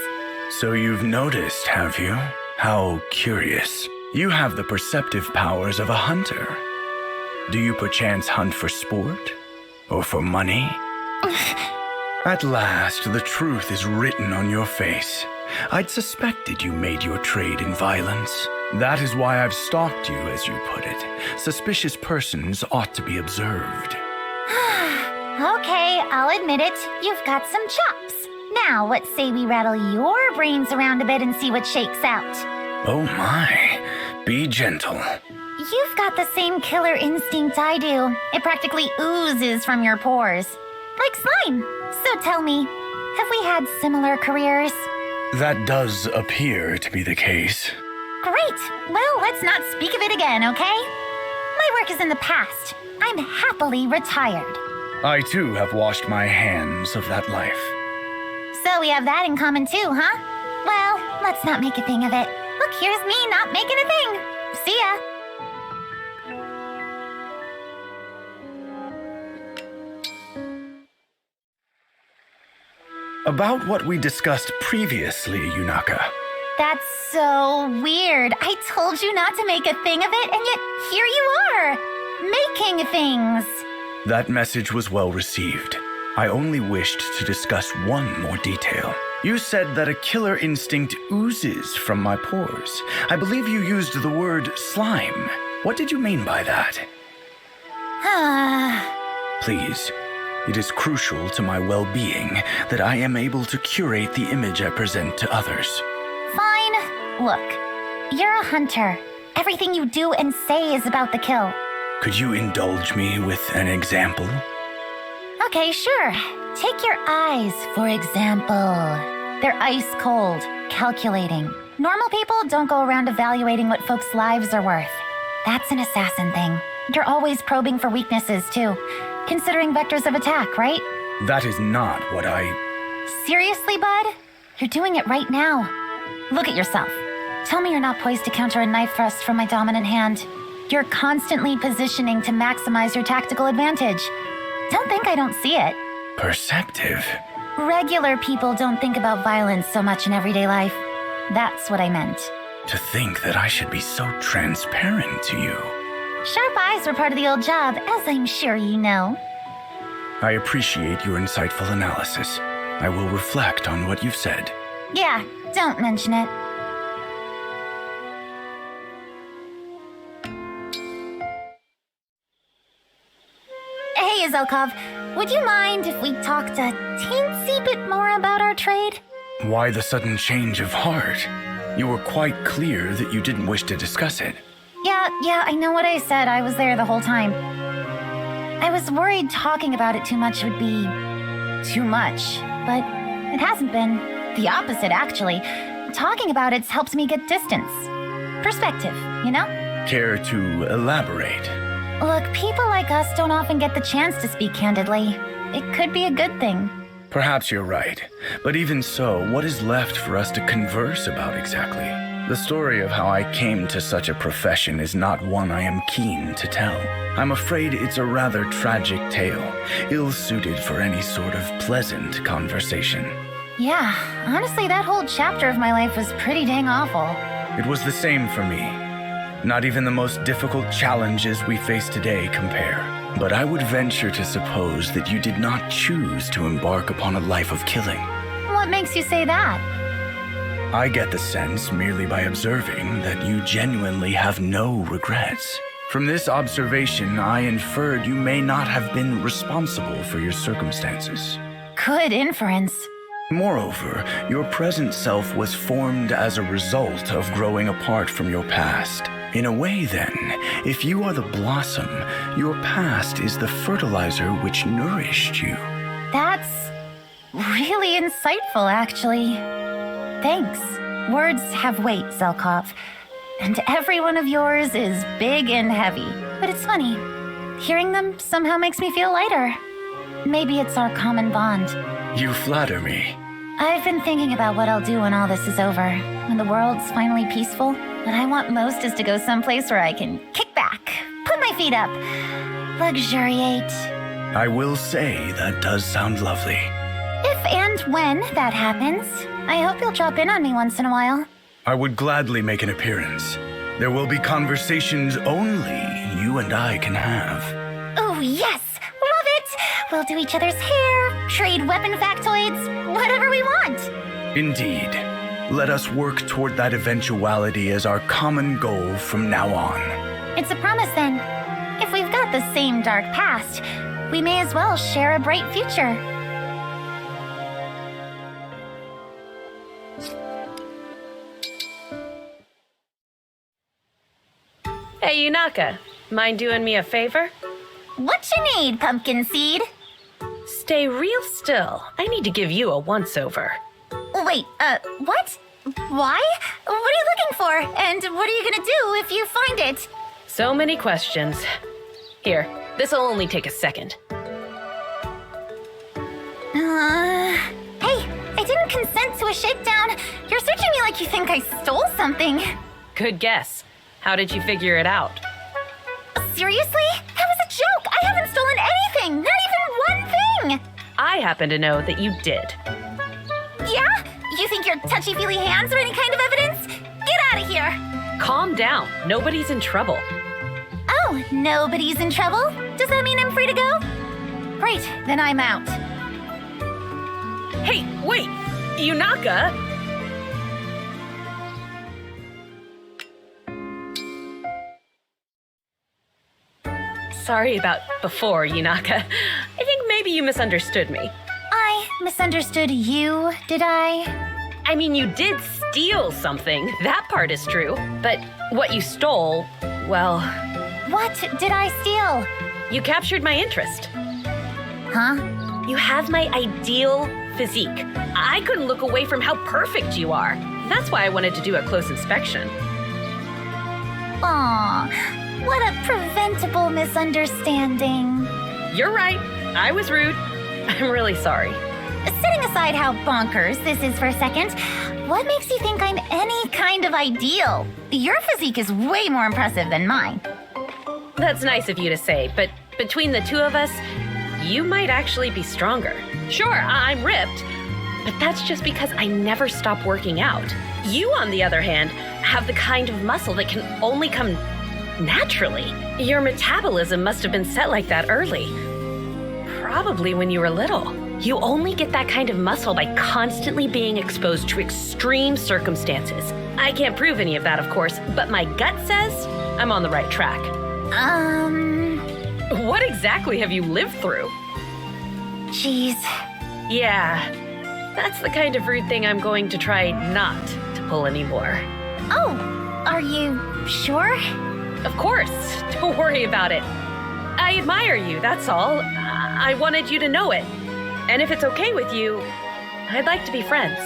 [SPEAKER 9] So you've noticed, have you? How curious. You have the perceptive powers of a hunter. Do you perchance hunt for sport? Or for money? At last, the truth is written on your face. I'd suspected you made your trade in violence. That is why I've stalked you, as you put it. Suspicious persons ought to be observed.
[SPEAKER 2] Okay, I'll admit it. You've got some chops. Now, what say we rattle your brains around a bit and see what shakes out?
[SPEAKER 9] Oh my, be gentle.
[SPEAKER 2] You've got the same killer instinct I do. It practically oozes from your pores. Like slime. So tell me, have we had similar careers?
[SPEAKER 9] That does appear to be the case.
[SPEAKER 2] Great. Well, let's not speak of it again, okay? My work is in the past. I'm happily retired.
[SPEAKER 9] I too have washed my hands of that life.
[SPEAKER 2] So we have that in common too, huh? Well, let's not make a thing of it. Look, here's me not making a thing. See ya.
[SPEAKER 9] About what we discussed previously, Yunaka.
[SPEAKER 2] That's so weird. I told you not to make a thing of it, and yet here you are, making things.
[SPEAKER 9] That message was well received. I only wished to discuss one more detail. You said that a killer instinct oozes from my pores. I believe you used the word slime. What did you mean by that? Please, it is crucial to my well-being that I am able to curate the image I present to others.
[SPEAKER 2] Fine. Look, you're a hunter. Everything you do and say is about the kill.
[SPEAKER 9] Could you indulge me with an example?
[SPEAKER 2] Okay, sure. Take your eyes, for example. They're ice cold, calculating. Normal people don't go around evaluating what folks' lives are worth. That's an assassin thing. You're always probing for weaknesses, too. Considering vectors of attack, right?
[SPEAKER 9] That is not what I...
[SPEAKER 2] Seriously, bud? You're doing it right now. Look at yourself. Tell me you're not poised to counter a knife thrust from my dominant hand. You're constantly positioning to maximize your tactical advantage. Don't think I don't see it.
[SPEAKER 9] Perceptive?
[SPEAKER 2] Regular people don't think about violence so much in everyday life. That's what I meant.
[SPEAKER 9] To think that I should be so transparent to you.
[SPEAKER 2] Sharp eyes were part of the old job, as I'm sure you know.
[SPEAKER 9] I appreciate your insightful analysis. I will reflect on what you've said.
[SPEAKER 2] Yeah, don't mention it. Hey, Zelkov, would you mind if we talked a teensy bit more about our trade?
[SPEAKER 9] Why the sudden change of heart? You were quite clear that you didn't wish to discuss it.
[SPEAKER 2] Yeah, I know what I said. I was there the whole time. I was worried talking about it too much would be too much, but it hasn't been. The opposite, actually. Talking about it's helped me get distance. Perspective, you know?
[SPEAKER 9] Care to elaborate?
[SPEAKER 2] Look, people like us don't often get the chance to speak candidly. It could be a good thing.
[SPEAKER 9] Perhaps you're right. But even so, what is left for us to converse about exactly? The story of how I came to such a profession is not one I am keen to tell. I'm afraid it's a rather tragic tale, ill-suited for any sort of pleasant conversation.
[SPEAKER 2] Yeah, honestly, that whole chapter of my life was pretty dang awful.
[SPEAKER 9] It was the same for me. Not even the most difficult challenges we face today compare. But I would venture to suppose that you did not choose to embark upon a life of killing.
[SPEAKER 2] What makes you say that?
[SPEAKER 9] I get the sense, merely by observing, that you genuinely have no regrets. From this observation, I inferred you may not have been responsible for your circumstances.
[SPEAKER 2] Good inference.
[SPEAKER 9] Moreover, your present self was formed as a result of growing apart from your past. In a way, then, if you are the blossom, your past is the fertilizer which nourished you.
[SPEAKER 2] That's really insightful, actually. Thanks. Words have weight, Zelkov. And every one of yours is big and heavy. But it's funny. Hearing them somehow makes me feel lighter. Maybe it's our common bond.
[SPEAKER 9] You flatter me.
[SPEAKER 2] I've been thinking about what I'll do when all this is over. When the world's finally peaceful. What I want most is to go someplace where I can kick back, put my feet up, luxuriate.
[SPEAKER 9] I will say that does sound lovely.
[SPEAKER 2] If and when that happens, I hope you'll drop in on me once in a while.
[SPEAKER 9] I would gladly make an appearance. There will be conversations only you and I can have.
[SPEAKER 2] Oh, yes! Love it! We'll do each other's hair, trade weapon factoids, whatever we want.
[SPEAKER 9] Indeed. Let us work toward that eventuality as our common goal from now on.
[SPEAKER 2] It's a promise, then. If we've got the same dark past, we may as well share a bright future.
[SPEAKER 10] Hey, Yunaka, mind doing me a favor?
[SPEAKER 2] What you need, pumpkin seed?
[SPEAKER 10] Stay real still. I need to give you a once-over.
[SPEAKER 2] Wait, what? Why? What are you looking for? And what are you gonna do if you find it?
[SPEAKER 10] So many questions. Here, this'll only take a second.
[SPEAKER 2] Hey, I didn't consent to a shakedown. You're searching me like you think I stole something.
[SPEAKER 10] Good guess. How did you figure it out?
[SPEAKER 2] Seriously? That was a joke. I haven't stolen anything. Not even one thing.
[SPEAKER 10] I happen to know that you did.
[SPEAKER 2] Yeah? You think your touchy-feely hands are any kind of evidence? Get out of here.
[SPEAKER 10] Calm down. Nobody's in trouble.
[SPEAKER 2] Oh, nobody's in trouble? Does that mean I'm free to go? Great, then I'm out.
[SPEAKER 10] Hey, wait! Yunaka! Sorry about before, Yunaka. I think maybe you misunderstood me.
[SPEAKER 2] I misunderstood you, did I?
[SPEAKER 10] I mean, you did steal something. That part is true. But what you stole, well...
[SPEAKER 2] What did I steal?
[SPEAKER 10] You captured my interest.
[SPEAKER 2] Huh?
[SPEAKER 10] You have my ideal physique. I couldn't look away from how perfect you are. That's why I wanted to do a close inspection.
[SPEAKER 2] Aw, what a preventable misunderstanding.
[SPEAKER 10] You're right. I was rude. I'm really sorry.
[SPEAKER 2] Setting aside how bonkers this is for a second, what makes you think I'm any kind of ideal? Your physique is way more impressive than mine.
[SPEAKER 10] That's nice of you to say, but between the two of us, you might actually be stronger. Sure, I'm ripped, but that's just because I never stop working out. You, on the other hand, have the kind of muscle that can only come naturally. Your metabolism must have been set like that early. Probably when you were little. You only get that kind of muscle by constantly being exposed to extreme circumstances. I can't prove any of that, of course, but my gut says I'm on the right track. What exactly have you lived through?
[SPEAKER 2] Jeez.
[SPEAKER 10] Yeah, that's the kind of rude thing I'm going to try not to pull anymore.
[SPEAKER 2] Oh, are you sure?
[SPEAKER 10] Of course, don't worry about it. I admire you, that's all. I wanted you to know it. And if it's okay with you, I'd like to be friends.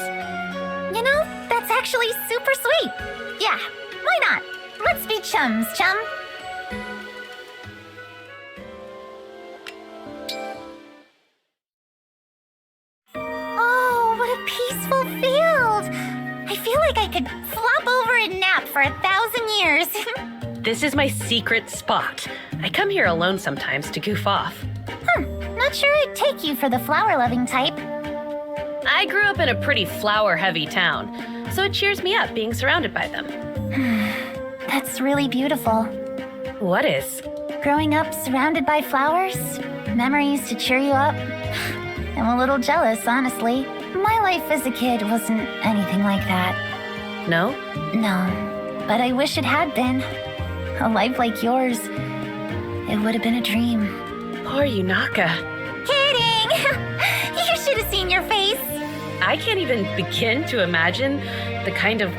[SPEAKER 2] You know, that's actually super sweet. Yeah, why not? Let's be chums, chum. Oh, what a peaceful field. I feel like I could flop over and nap for 1,000 years.
[SPEAKER 10] This is my secret spot. I come here alone sometimes to goof off.
[SPEAKER 2] Not sure I'd take you for the flower-loving type.
[SPEAKER 10] I grew up in a pretty flower-heavy town, so it cheers me up being surrounded by them.
[SPEAKER 2] That's really beautiful.
[SPEAKER 10] What is?
[SPEAKER 2] Growing up surrounded by flowers, memories to cheer you up. I'm a little jealous, honestly. My life as a kid wasn't anything like that.
[SPEAKER 10] No?
[SPEAKER 2] No, but I wish it had been. A life like yours, it would have been a dream.
[SPEAKER 10] Poor Yunaka.
[SPEAKER 2] Kidding! You should have seen your face.
[SPEAKER 10] I can't even begin to imagine the kind of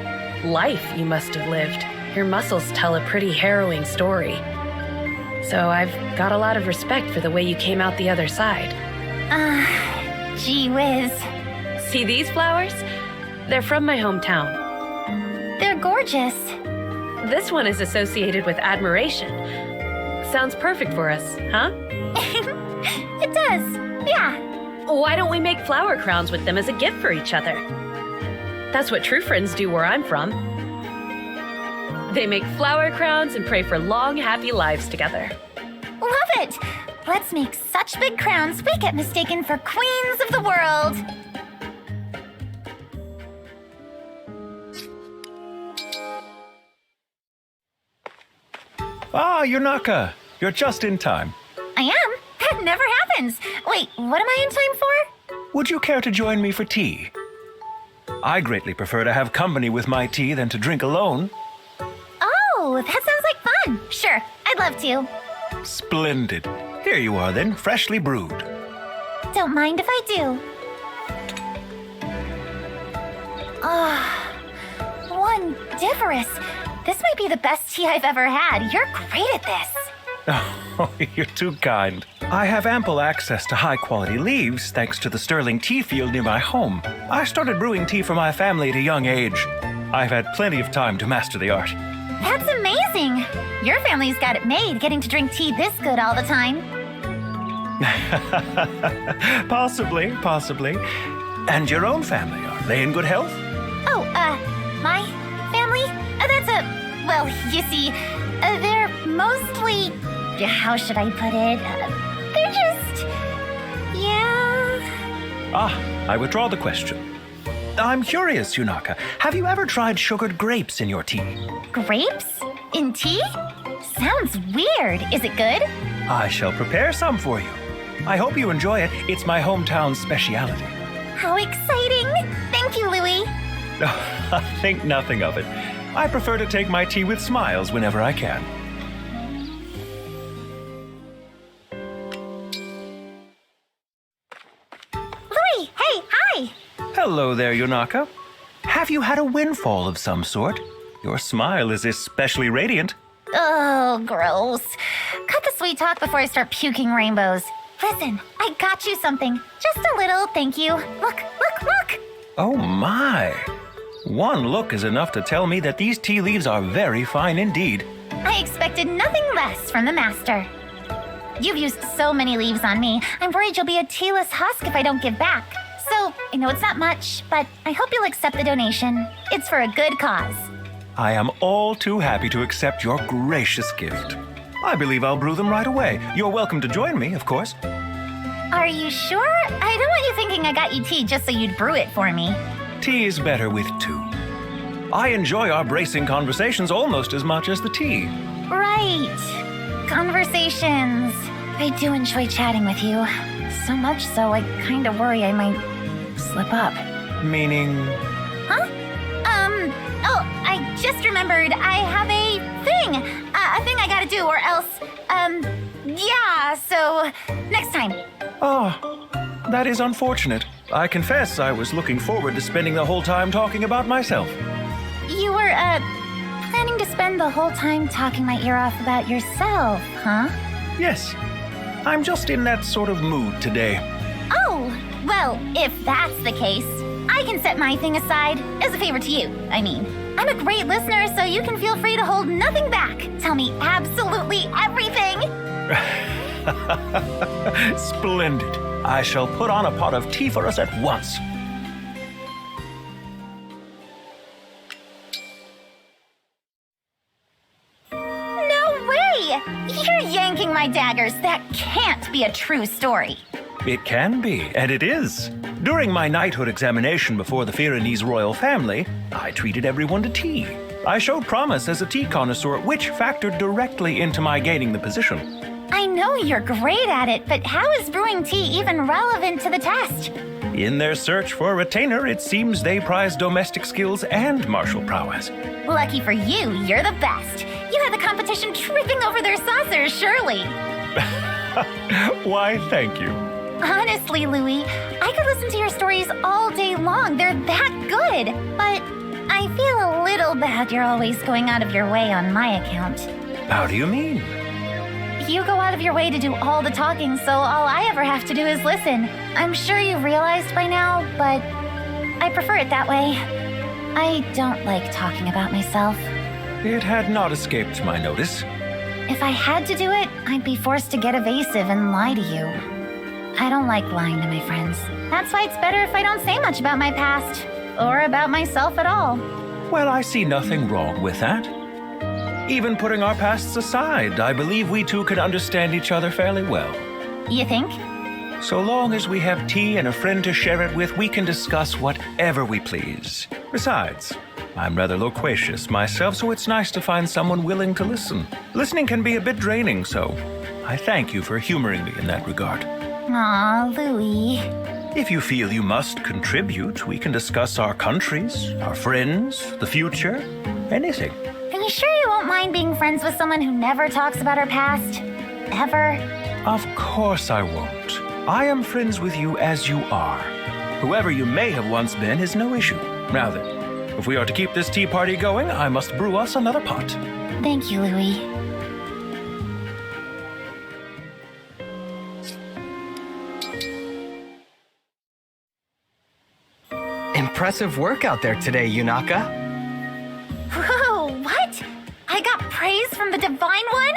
[SPEAKER 10] life you must have lived. Your muscles tell a pretty harrowing story. So I've got a lot of respect for the way you came out the other side.
[SPEAKER 2] Gee whiz.
[SPEAKER 10] See these flowers? They're from my hometown.
[SPEAKER 2] They're gorgeous.
[SPEAKER 10] This one is associated with admiration. Sounds perfect for us, huh?
[SPEAKER 2] It does, yeah.
[SPEAKER 10] Why don't we make flower crowns with them as a gift for each other? That's what true friends do where I'm from. They make flower crowns and pray for long, happy lives together.
[SPEAKER 2] Love it! Let's make such big crowns we get mistaken for queens of the world.
[SPEAKER 11] Ah, Yunaka, you're just in time.
[SPEAKER 2] I am? That never happens. Wait, what am I in time for?
[SPEAKER 11] Would you care to join me for tea? I greatly prefer to have company with my tea than to drink alone.
[SPEAKER 2] Oh, that sounds like fun. Sure, I'd love to.
[SPEAKER 11] Splendid. Here you are then, freshly brewed.
[SPEAKER 2] Don't mind if I do. Wondiferous. This might be the best tea I've ever had. You're great at this.
[SPEAKER 11] Oh, you're too kind. I have ample access to high-quality leaves thanks to the sterling tea field near my home. I started brewing tea for my family at a young age. I've had plenty of time to master the art.
[SPEAKER 2] That's amazing. Your family's got it made, getting to drink tea this good all the time.
[SPEAKER 11] Possibly. And your own family, are they in good health?
[SPEAKER 2] Oh, my family? Well, you see, they're mostly... How should I put it? They're just... Yeah...
[SPEAKER 11] I withdraw the question. I'm curious, Yunaka. Have you ever tried sugared grapes in your tea?
[SPEAKER 2] Grapes? In tea? Sounds weird. Is it good?
[SPEAKER 11] I shall prepare some for you. I hope you enjoy it. It's my hometown speciality.
[SPEAKER 2] How exciting! Thank you, Louie.
[SPEAKER 11] Think nothing of it. I prefer to take my tea with smiles whenever I can.
[SPEAKER 2] Louie, hey, hi!
[SPEAKER 11] Hello there, Yunaka. Have you had a windfall of some sort? Your smile is especially radiant.
[SPEAKER 2] Oh, gross. Cut the sweet talk before I start puking rainbows. Listen, I got you something. Just a little, thank you. Look.
[SPEAKER 11] Oh my! One look is enough to tell me that these tea leaves are very fine indeed.
[SPEAKER 2] I expected nothing less from the master. You've used so many leaves on me, I'm worried you'll be a tealess husk if I don't give back. So, I know it's not much, but I hope you'll accept the donation. It's for a good cause.
[SPEAKER 11] I am all too happy to accept your gracious gift. I believe I'll brew them right away. You're welcome to join me, of course.
[SPEAKER 2] Are you sure? I don't want you thinking I got you tea just so you'd brew it for me.
[SPEAKER 11] Tea is better with two. I enjoy our bracing conversations almost as much as the tea.
[SPEAKER 2] Right. Conversations. I do enjoy chatting with you. So much so, I kind of worry I might slip up.
[SPEAKER 11] Meaning?
[SPEAKER 2] Huh? I just remembered I have a thing I gotta do, or else, yeah, so next time.
[SPEAKER 11] Oh, that is unfortunate. I confess I was looking forward to spending the whole time talking about myself.
[SPEAKER 2] You were, planning to spend the whole time talking my ear off about yourself, huh?
[SPEAKER 11] Yes. I'm just in that sort of mood today.
[SPEAKER 2] Oh, well, if that's the case, I can set my thing aside as a favor to you. I mean, I'm a great listener, so you can feel free to hold nothing back. Tell me absolutely everything.
[SPEAKER 11] Splendid. I shall put on a pot of tea for us at once.
[SPEAKER 2] No way! You're yanking my daggers. That can't be a true story.
[SPEAKER 11] It can be, and it is. During my knighthood examination before the Firenese royal family, I treated everyone to tea. I showed promise as a tea connoisseur, which factored directly into my gaining the position.
[SPEAKER 2] I know you're great at it, but how is brewing tea even relevant to the test?
[SPEAKER 11] In their search for a retainer, it seems they prize domestic skills and martial prowess.
[SPEAKER 2] Lucky for you, you're the best. You had the competition tripping over their saucers, surely.
[SPEAKER 11] Why, thank you.
[SPEAKER 2] Honestly, Louie, I could listen to your stories all day long. They're that good. But I feel a little bad you're always going out of your way on my account.
[SPEAKER 11] How do you mean?
[SPEAKER 2] You go out of your way to do all the talking, so all I ever have to do is listen. I'm sure you've realized by now, but I prefer it that way. I don't like talking about myself.
[SPEAKER 11] It had not escaped my notice.
[SPEAKER 2] If I had to do it, I'd be forced to get evasive and lie to you. I don't like lying to my friends. That's why it's better if I don't say much about my past, or about myself at all.
[SPEAKER 11] Well, I see nothing wrong with that. Even putting our pasts aside, I believe we two can understand each other fairly well.
[SPEAKER 2] You think?
[SPEAKER 11] So long as we have tea and a friend to share it with, we can discuss whatever we please. Besides, I'm rather loquacious myself, so it's nice to find someone willing to listen. Listening can be a bit draining, so I thank you for humoring me in that regard.
[SPEAKER 2] Aw, Louie.
[SPEAKER 11] If you feel you must contribute, we can discuss our countries, our friends, the future, anything.
[SPEAKER 2] Are you sure you won't mind being friends with someone who never talks about her past? Ever?
[SPEAKER 11] Of course I won't. I am friends with you as you are. Whoever you may have once been is no issue. Now then, if we are to keep this tea party going, I must brew us another pot.
[SPEAKER 2] Thank you, Louie.
[SPEAKER 12] Impressive work out there today, Yunaka.
[SPEAKER 2] Whoa, what? I got praise from the Divine One?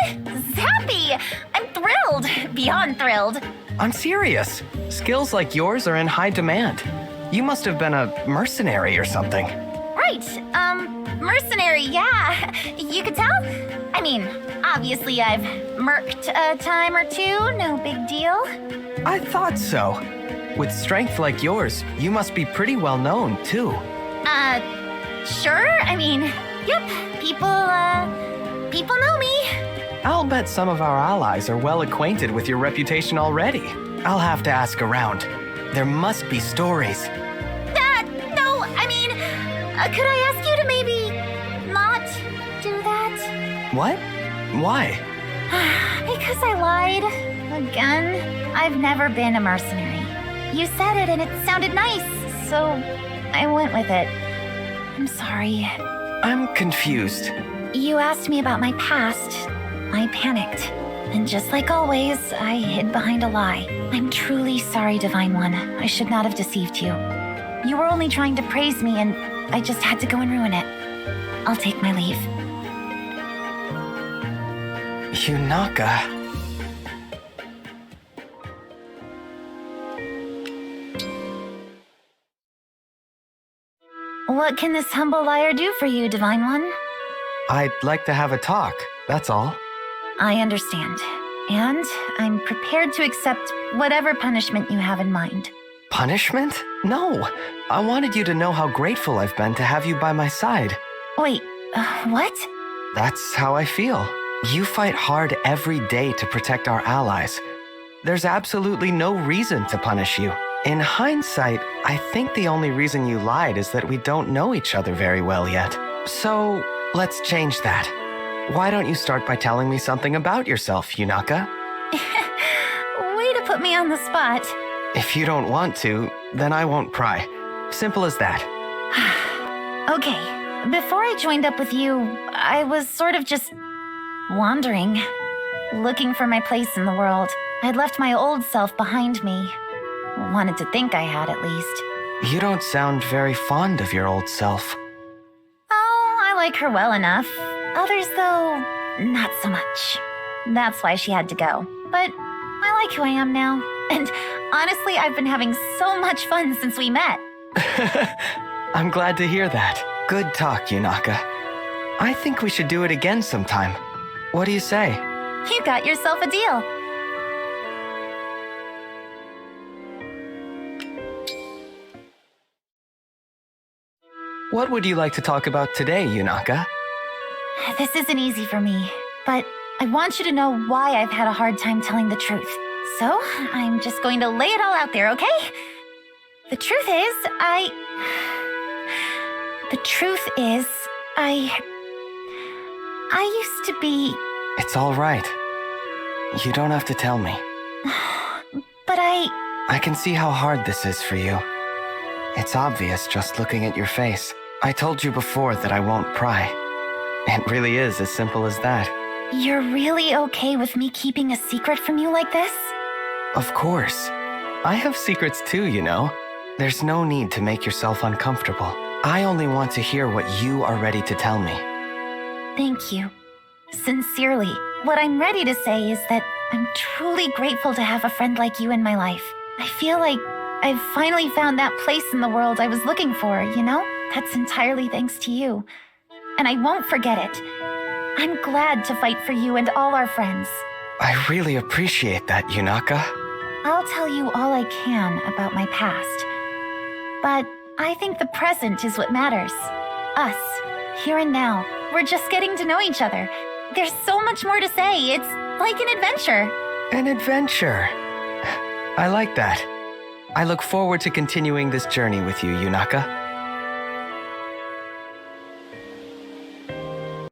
[SPEAKER 2] Zappy! I'm thrilled. Beyond thrilled.
[SPEAKER 12] I'm serious. Skills like yours are in high demand. You must have been a mercenary or something.
[SPEAKER 2] Right, mercenary, yeah. You could tell? I mean, obviously I've merked a time or two, no big deal.
[SPEAKER 12] I thought so. With strength like yours, you must be pretty well known, too.
[SPEAKER 2] Sure, I mean, yep, people know me.
[SPEAKER 12] I'll bet some of our allies are well acquainted with your reputation already. I'll have to ask around. There must be stories.
[SPEAKER 2] No, I mean, could I ask you to maybe not do that?
[SPEAKER 12] What? Why?
[SPEAKER 2] Because I lied. Again, I've never been a mercenary. You said it and it sounded nice, so I went with it. I'm sorry.
[SPEAKER 12] I'm confused.
[SPEAKER 2] You asked me about my past. I panicked. And just like always, I hid behind a lie. I'm truly sorry, Divine One. I should not have deceived you. You were only trying to praise me, and I just had to go and ruin it. I'll take my leave.
[SPEAKER 12] Yunaka.
[SPEAKER 2] What can this humble liar do for you, Divine One?
[SPEAKER 12] I'd like to have a talk, that's all.
[SPEAKER 2] I understand. And I'm prepared to accept whatever punishment you have in mind.
[SPEAKER 12] Punishment? No. I wanted you to know how grateful I've been to have you by my side.
[SPEAKER 2] Wait, what?
[SPEAKER 12] That's how I feel. You fight hard every day to protect our allies. There's absolutely no reason to punish you. In hindsight, I think the only reason you lied is that we don't know each other very well yet. So, let's change that. Why don't you start by telling me something about yourself, Yunaka?
[SPEAKER 2] Way to put me on the spot.
[SPEAKER 12] If you don't want to, then I won't pry. Simple as that.
[SPEAKER 2] Okay, before I joined up with you, I was sort of just wandering, looking for my place in the world. I'd left my old self behind me. Wanted to think I had, at least.
[SPEAKER 12] You don't sound very fond of your old self.
[SPEAKER 2] Oh, I like her well enough. Others, though, not so much. That's why she had to go. But I like who I am now. And honestly, I've been having so much fun since we met.
[SPEAKER 12] I'm glad to hear that. Good talk, Yunaka. I think we should do it again sometime. What do you say?
[SPEAKER 2] You got yourself a deal.
[SPEAKER 12] What would you like to talk about today, Yunaka?
[SPEAKER 2] This isn't easy for me, but I want you to know why I've had a hard time telling the truth. So, I'm just going to lay it all out there, okay? The truth is, I used to be...
[SPEAKER 12] It's all right. You don't have to tell me.
[SPEAKER 2] But
[SPEAKER 12] I can see how hard this is for you. It's obvious just looking at your face. I told you before that I won't pry. It really is as simple as that.
[SPEAKER 2] You're really okay with me keeping a secret from you like this?
[SPEAKER 12] Of course. I have secrets too, you know. There's no need to make yourself uncomfortable. I only want to hear what you are ready to tell me.
[SPEAKER 2] Thank you. Sincerely, what I'm ready to say is that I'm truly grateful to have a friend like you in my life. I feel like I've finally found that place in the world I was looking for, you know? That's entirely thanks to you. And I won't forget it. I'm glad to fight for you and all our friends.
[SPEAKER 12] I really appreciate that, Yunaka.
[SPEAKER 2] I'll tell you all I can about my past. But I think the present is what matters. Us, here and now. We're just getting to know each other. There's so much more to say. It's like an adventure.
[SPEAKER 12] An adventure. I like that. I look forward to continuing this journey with you, Yunaka.